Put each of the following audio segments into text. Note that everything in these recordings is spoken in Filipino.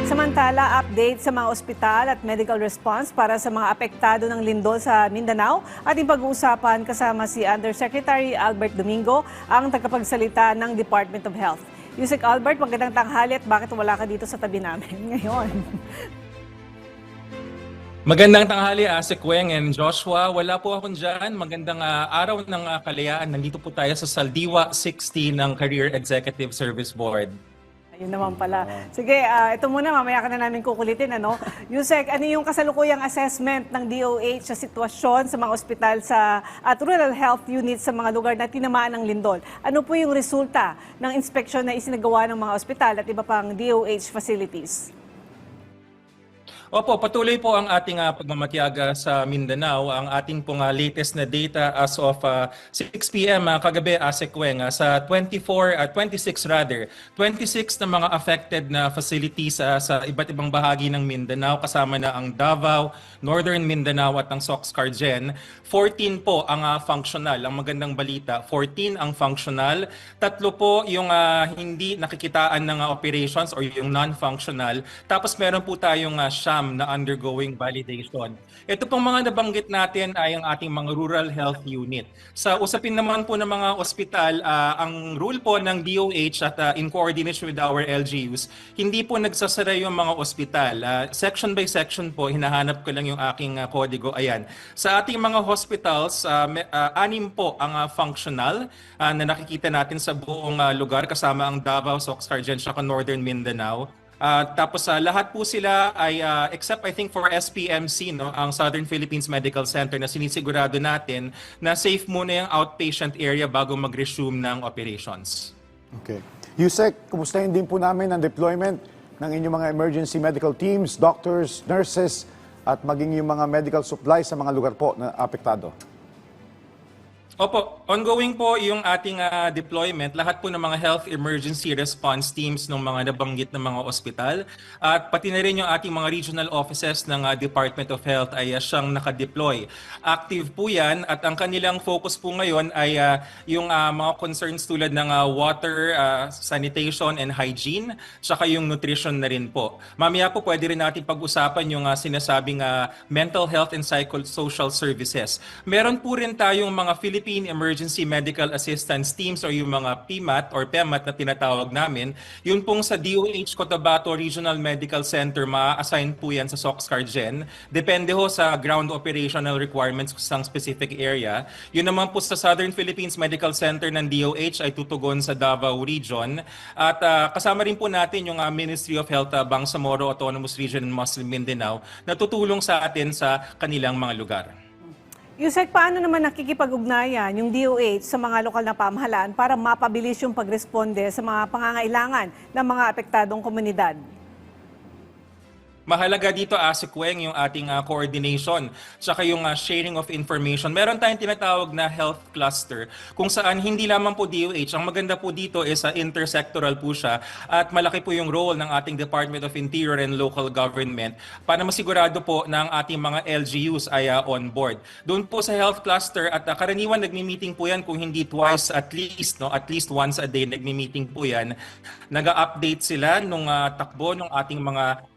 Samantala, update sa mga ospital at medical response para sa mga apektado ng lindol sa Mindanao. Ating pag-uusapan kasama si Undersecretary Albert Domingo, ang tagapagsalita ng Department of Health. Yusek Albert, magandang tanghali at bakit wala ka dito sa tabi namin ngayon? Magandang tanghali, Asik Weng and Joshua. Wala po akong dyan. Magandang araw ng kalayaan. Nandito po tayo sa Saldiwa 60 ng Career Executive Service Board. Ayun naman pala. Sige, ito muna, mamaya ka na namin kukulitin. Yusek, ano yung kasalukuyang assessment ng DOH sa sitwasyon sa mga ospital at rural health units sa mga lugar na tinamaan ng lindol? Ano po yung resulta ng inspeksyon na isinagawa ng mga ospital at iba pang DOH facilities? Opo, patuloy po ang ating pagmamatyaga sa Mindanao. Ang ating pong latest na data as of 6 p.m. Kagabi, Asik Weng, sa 26 na mga affected na facilities sa iba't ibang bahagi ng Mindanao, kasama na ang Davao, Northern Mindanao at ang Sox-Cargen. 14 po ang functional. Ang magandang balita, 14 ang functional. 3 po yung hindi nakikitaan ng operations or yung non-functional. Tapos meron po tayong SHAM na undergoing validation. Ito pong mga nabanggit natin ay ang ating mga rural health unit. Sa usapin naman po ng mga ospital, ang rule po ng DOH at in coordination with our LGUs, hindi po nagsasara yung mga ospital. Section by section po, hinahanap ko lang yung aking kodigo. Ayan. Sa ating mga hospitals, 6 po ang functional na nakikita natin sa buong lugar kasama ang Davao, Sox-Cargen, at Northern Mindanao. Tapos lahat po sila ay except I think for SPMC, ang Southern Philippines Medical Center, na sinisigurado natin na safe muna yung outpatient area bago mag-resume ng operations. Okay. Yusek, kumustahin din po namin ang deployment ng inyong mga emergency medical teams, doctors, nurses, at maging yung mga medical supplies sa mga lugar po na apektado. Opo, ongoing po yung ating deployment. Lahat po ng mga health emergency response teams ng mga nabanggit na mga ospital at pati na rin yung ating mga regional offices ng Department of Health ay siyang nakadeploy. Active po yan at ang kanilang focus po ngayon ay yung mga concerns tulad ng water, sanitation and hygiene, tsaka yung nutrition na rin po. Mamaya po pwede rin natin pag-usapan yung sinasabing mental health and psychosocial services. Meron po rin tayong mga Philippine Emergency Medical Assistance Teams o yung mga PMAT or PEMAT na tinatawag namin. Yun pong sa DOH Cotabato Regional Medical Center, ma-assign po yan sa Sox-Cargen. Depende ho sa ground operational requirements sa specific area. Yun naman po sa Southern Philippines Medical Center ng DOH ay tutugon sa Davao Region. At kasama rin po natin yung Ministry of Health Bangsamoro Autonomous Region and Muslim Mindanao na tutulong sa atin sa kanilang mga lugar. Yusek, paano naman nakikipag-ugnayan yung DOH sa mga lokal na pamahalaan para mapabilis yung pagresponde sa mga pangangailangan ng mga apektadong komunidad? Mahalaga dito, Asik Weng, yung ating coordination tsaka yung sharing of information. Meron tayong tinatawag na health cluster kung saan hindi lamang po DOH. Ang maganda po dito is intersectoral po siya at malaki po yung role ng ating Department of Interior and Local Government para masigurado po na ang ating mga LGUs ay on board. Doon po sa health cluster at karaniwan nagmi-meeting po yan kung hindi twice at least once a day nagmi-meeting po yan. Nag-update sila nung takbo ng ating mga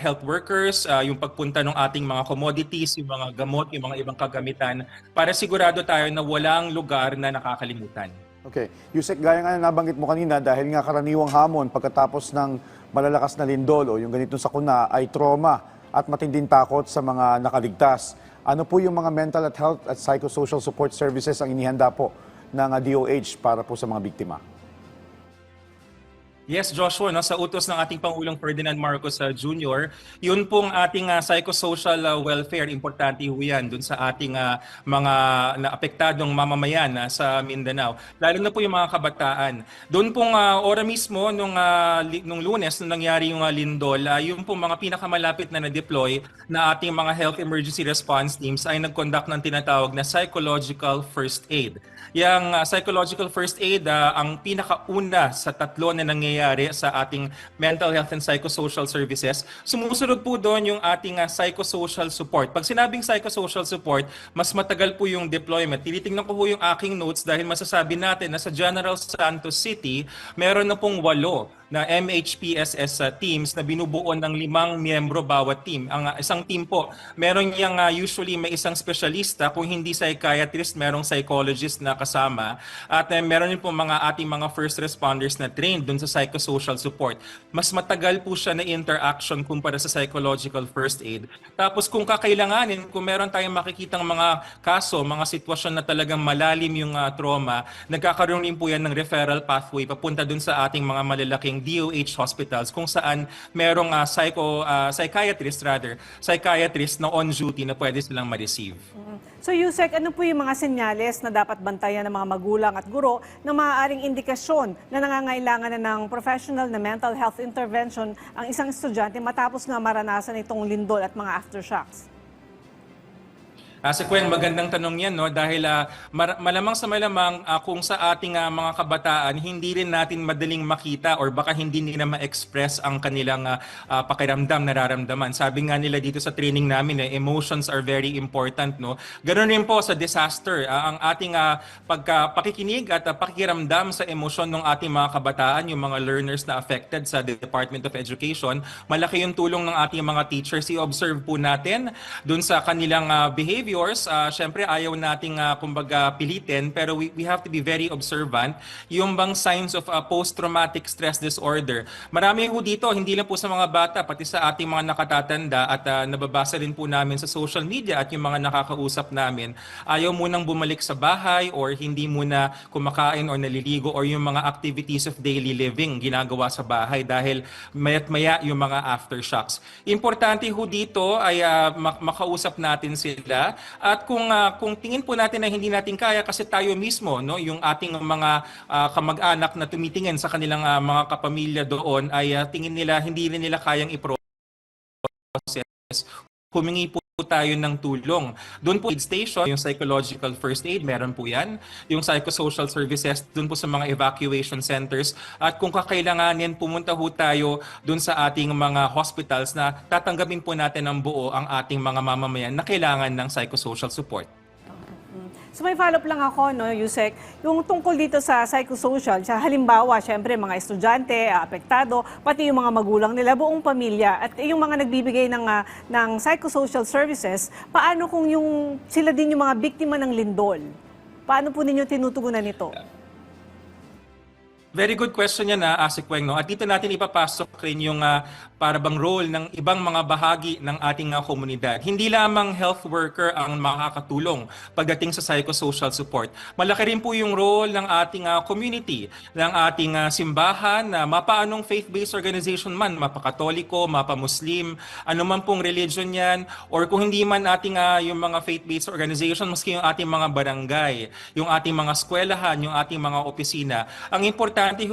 health workers, yung pagpunta ng ating mga commodities, yung mga gamot, yung mga ibang kagamitan para sigurado tayo na walang lugar na nakakalimutan. Okay. Yusek, gaya nga na nabanggit mo kanina, dahil nga karaniwang hamon pagkatapos ng malalakas na lindol o yung ganito sakuna ay trauma at matinding takot sa mga nakaligtas. Ano po yung mga mental at health at psychosocial support services ang inihanda po ng DOH para po sa mga biktima? Yes, Joshua, sa utos ng ating Pangulong Ferdinand Marcos Jr., yun pong ating psychosocial welfare, importante ho yan dun sa ating mga naapektadong mamamayan sa Mindanao. Lalo na po yung mga kabataan. Doon pong ora mismo, nung Lunes, nung nangyari yung lindol, yung pong mga pinakamalapit na na-deploy na ating mga health emergency response teams ay nag-conduct ng tinatawag na psychological first aid. Yung psychological first aid, ang pinakauna sa 3 na nangyayari nangyayari sa ating mental health and psychosocial services, sumusunod po doon yung ating psychosocial support. Pag sinabing psychosocial support, mas matagal po yung deployment. Tinitingnan ko po yung aking notes dahil masasabi natin na sa General Santos City, meron na pong 8 na MHPSS teams na binubuo ng 5 miyembro bawat team. Ang isang team po, meron niyang usually may isang specialista, kung hindi psychiatrist, merong psychologist na kasama. At meron din po ating mga first responders na trained dun sa psychosocial support. Mas matagal po siya na interaction kumpara sa psychological first aid. Tapos kung kakailanganin, kung meron tayong makikitang mga kaso, mga sitwasyon na talagang malalim yung trauma, nagkakaroon din po yan ng referral pathway papunta dun sa ating mga malalaking DOH hospitals kung saan merong psychiatrist na on duty na pwede silang ma-receive. So Yusek, ano po yung mga senyales na dapat bantayan ng mga magulang at guro na maaaring indikasyon na nangangailangan na ng professional na mental health intervention ang isang estudyante matapos nga maranasan itong lindol at mga aftershocks? Si Gwen, magandang tanong yan, no? Dahil malamang sa malamang kung sa ating mga kabataan, hindi rin natin madaling makita or baka hindi nila ma-express ang kanilang pakiramdam, nararamdaman. Sabi nga nila dito sa training namin, emotions are very important. No? Ganoon rin po sa disaster. Ang ating pakikinig at pakikiramdam sa emosyon ng ating mga kabataan, yung mga learners na affected sa Department of Education, malaki yung tulong ng ating mga teachers. I-observe po natin dun sa kanilang behavior. Syempre ayaw nating kumbaga pilitin, pero we have to be very observant. Yung bang signs of post-traumatic stress disorder. Marami po dito, hindi lang po sa mga bata, pati sa ating mga nakatatanda at nababasa rin po namin sa social media at yung mga nakakausap namin. Ayaw munang bumalik sa bahay or hindi muna kumakain or naliligo or yung mga activities of daily living ginagawa sa bahay dahil maya't maya yung mga aftershocks. Importante ho dito ay makausap natin sila. At kung tingin po natin na hindi natin kaya kasi tayo mismo, no, yung ating mga kamag-anak na tumitingin sa kanilang mga kapamilya doon ay tingin nila hindi rin nila kayang i-process, humingi po tayo ng tulong. Doon po aid station, yung psychological first aid, meron po yan. Yung psychosocial services, doon po sa mga evacuation centers. At kung kakailanganin, pumunta ho tayo doon sa ating mga hospitals na tatanggapin po natin ng buo ang ating mga mamamayan na kailangan ng psychosocial support. So may follow-up lang ako, no, Yusek, yung tungkol dito sa psychosocial, sa halimbawa, syempre mga estudyante, apektado, pati yung mga magulang nila, buong pamilya, at yung mga nagbibigay ng psychosocial services, paano kung sila din yung mga biktima ng lindol? Paano po ninyo tinutugunan ito? Very good question yan na Asik Weng, no? At dito natin ipapasok rin yung para bang role ng ibang mga bahagi ng ating komunidad. Hindi lamang health worker ang makakatulong pagdating sa psychosocial support. Malaki rin po yung role ng ating community, ng ating simbahan, na mapaanong faith-based organization man, mapa-Katoliko, mapa-Muslim, anuman pong religion yan, or kung hindi man ating yung mga faith-based organization, maski yung ating mga barangay, yung ating mga eskwelahan, yung ating mga opisina. Ang importante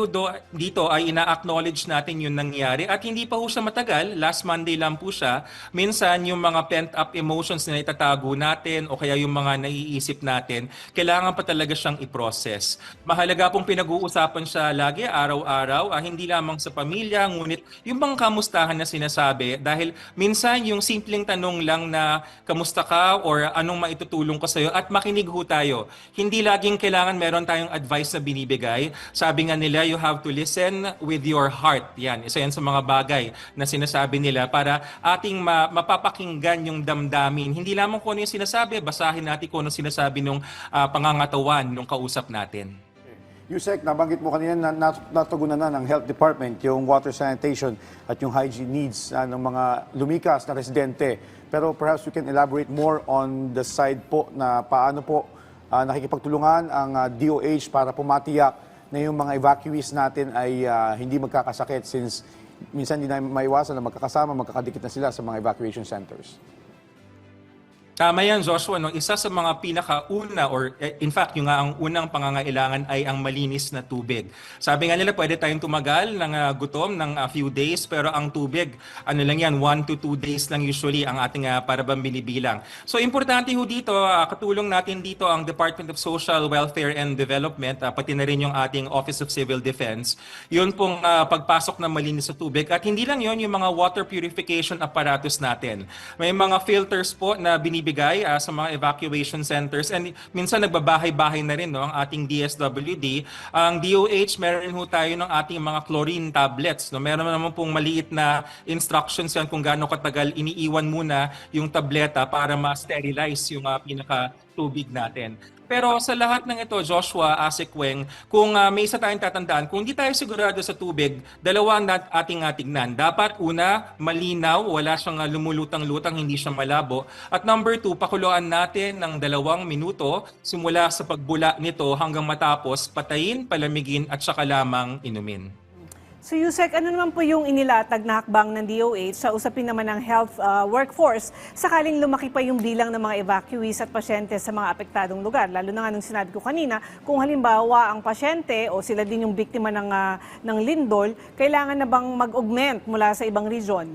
dito ay ina-acknowledge natin yung nangyari at hindi pa ho siya matagal, last Monday lang po siya. Minsan yung mga pent-up emotions na itatago natin o kaya yung mga naiisip natin, kailangan pa talaga siyang i-process. Mahalaga pong pinag-uusapan siya lagi, araw-araw, hindi lamang sa pamilya, ngunit yung bang kamustahan na sinasabi dahil minsan yung simpleng tanong lang na kamusta ka or anong maitutulong ko sa'yo at makinig ho tayo. Hindi laging kailangan meron tayong advice na binibigay. Sabi nga nila, you have to listen with your heart. Yan, isa yan sa mga bagay na sinasabi nila para ating mapapakinggan yung damdamin. Hindi lamang kung ano yung sinasabi, basahin natin kung ano sinasabi ng pangangatawan ng kausap natin. Yusek, nabanggit mo kanina na natugunan na ng Health Department yung water sanitation at yung hygiene needs ng mga lumikas na residente. Pero perhaps we can elaborate more on the side po na paano po nakikipagtulungan ang DOH para pumatiyak na yung mga evacuees natin ay hindi magkakasakit since minsan hindi na maiwasan na magkakasama, magkakadikit na sila sa mga evacuation centers. Tama yan, Joshua. No? Isa sa mga pinakauna or in fact, yung nga ang unang pangangailangan ay ang malinis na tubig. Sabi nga nila, pwede tayong tumagal ng gutom ng few days, pero ang tubig, ano lang yan, 1 to 2 days lang usually ang ating para bang binibilang. So importante ho dito, katulong natin dito ang Department of Social Welfare and Development, pati na rin yung ating Office of Civil Defense. Yun pong pagpasok ng malinis sa tubig. At hindi lang yun, yung mga water purification apparatus natin. May mga filters po na binibigay sa mga evacuation centers, and minsan nagbabahay-bahay na rin, no, ang ating DSWD. Ang DOH, meron ho tayo ng ating mga chlorine tablets. No? Meron naman pong maliit na instructions yan kung gaano katagal iniiwan muna yung tableta para ma-sterilize yung pinaka-tubig natin. Pero sa lahat ng ito, Joshua, Asekweng, kung may isa tayong tatandaan, kung hindi tayo sigurado sa tubig, dalawa ang ating tignan. Dapat una, malinaw, wala siyang lumulutang-lutang, hindi siya malabo. At number 2, pakuluan natin ng 2 minuto simula sa pagbula nito hanggang matapos, patayin, palamigin at saka lamang inumin. So Yusek, ano naman po yung inilatag na hakbang ng DOH sa usapin naman ng health workforce sakaling lumaki pa yung bilang ng mga evacuees at pasyente sa mga apektadong lugar? Lalo na nga nung sinabi ko kanina, kung halimbawa ang pasyente o sila din yung biktima ng lindol, kailangan na bang mag-augment mula sa ibang region?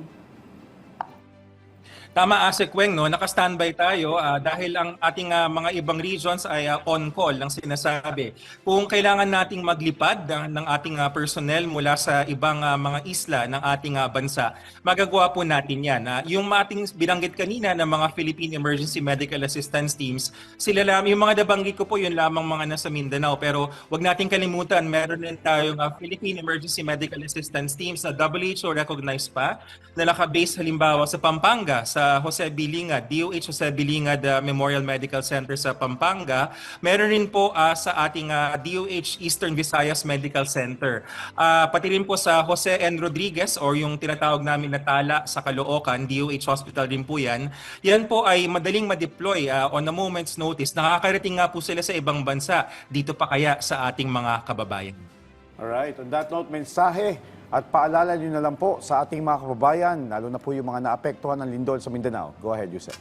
Tama, Asekweng, no? Naka-standby tayo dahil ang ating mga ibang regions ay on-call lang sinasabi. Kung kailangan nating maglipad ng ating personnel mula sa ibang mga isla ng ating bansa, magagawa po natin yan. Yung ating binanggit kanina ng mga Philippine Emergency Medical Assistance Teams, sila lang, yung mga nabanggit ko po, yun lamang mga nasa Mindanao. Pero wag nating kalimutan, meron din tayong Philippine Emergency Medical Assistance Teams na WHO recognized pa, na naka-base halimbawa sa Pampanga, sa Jose Bilingad, DOH Jose Bilingad Memorial Medical Center sa Pampanga. Meron rin po sa ating DOH Eastern Visayas Medical Center. Pati rin po sa Jose N. Rodriguez or yung tinatawag namin na Tala sa Caloocan, DOH Hospital rin po yan. Yan po ay madaling ma-deploy on a moment's notice. Nakakarating nga po sila sa ibang bansa. Dito pa kaya sa ating mga kababayan. Alright, on that note, mensahe at paalala nyo na lang po sa ating mga kababayan, lalo na po yung mga naapektuhan ng lindol sa Mindanao. Go ahead, Yusek.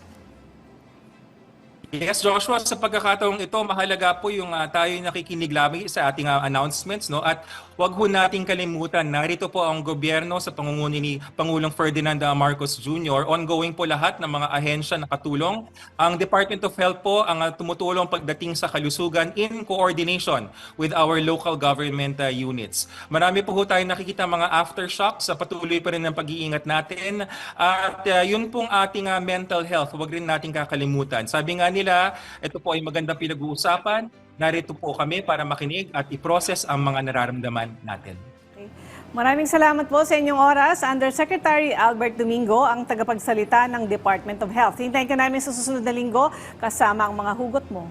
Yes, Joshua, sa pagkakataong ito, mahalaga po yung tayo nakikinig lamang sa ating announcements, no? At wag ho nating kalimutan, narito po ang gobyerno sa pangunguna ni Pangulong Ferdinand Marcos Jr. Ongoing po lahat ng mga ahensya na katulong. Ang Department of Health po ang tumutulong pagdating sa kalusugan in coordination with our local government units. Marami po ho tayong nakikita mga aftershocks sa patuloy pa rin ng pag-iingat natin. At yun pong ating mental health, wag rin nating kakalimutan. Sabi nga nila, ito po ay magandang pinag-uusapan. Narito po kami para makinig at i-process ang mga nararamdaman natin. Okay. Maraming salamat po sa inyong oras. Undersecretary Albert Domingo, ang tagapagsalita ng Department of Health. Hintayin ka namin sa susunod na linggo kasama ang mga hugot mo.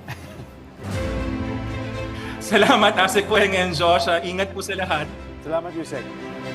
Salamat, Asekweng and Josh. Ingat po sa lahat. Salamat, Yusek.